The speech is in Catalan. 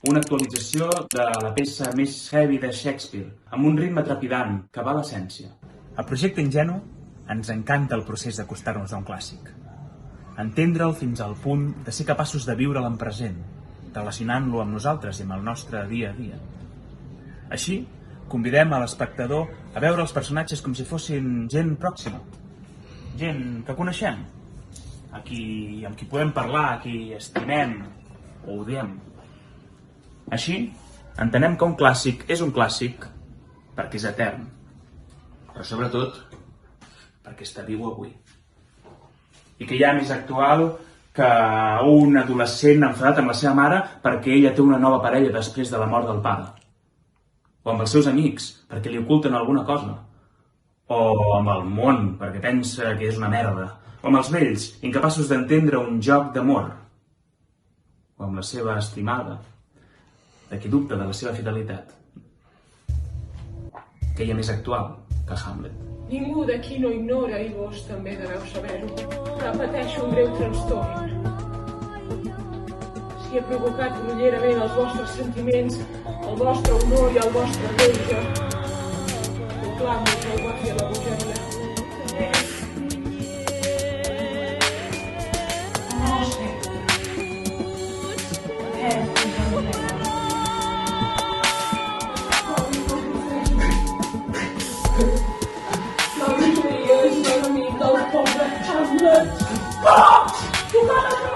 una actualització de la peça més heavy de Shakespeare, amb un ritme trepidant que va a l'essència. Al projecte Ingenu ens encanta el procés d'acostar-nos a un clàssic. Entendre'l fins al punt de ser capaços de viure'l en present, relacionant-lo amb nosaltres i amb el nostre dia a dia. Així, convidem a l'espectador a veure els personatges com si fossin gent pròxima, gent que coneixem, amb qui podem parlar, a qui estimem o odiem. Així, entenem que un clàssic és un clàssic perquè és etern, però sobretot perquè està viu avui. I que hi ha més actual que un adolescent enfadat amb la seva mare perquè ella té una nova parella després de la mort del pare. O amb els seus amics perquè li oculten alguna cosa. O amb el món perquè pensa que és una merda. O amb els vells, incapaços d'entendre un joc d'amor. O amb la seva estimada, de qui dubta de la seva fidelitat. Que hi ha més actual que Hamlet. Ningú d'aquí no ignora, i vos també deveu saber-ho, que pateixo un greu trastorn. Si he provocat grollerament els vostres sentiments, el vostre honor i el vostre greuge, proclamo que ho va fer la bogeria. L'enemic del pobre Hamlet! Oh!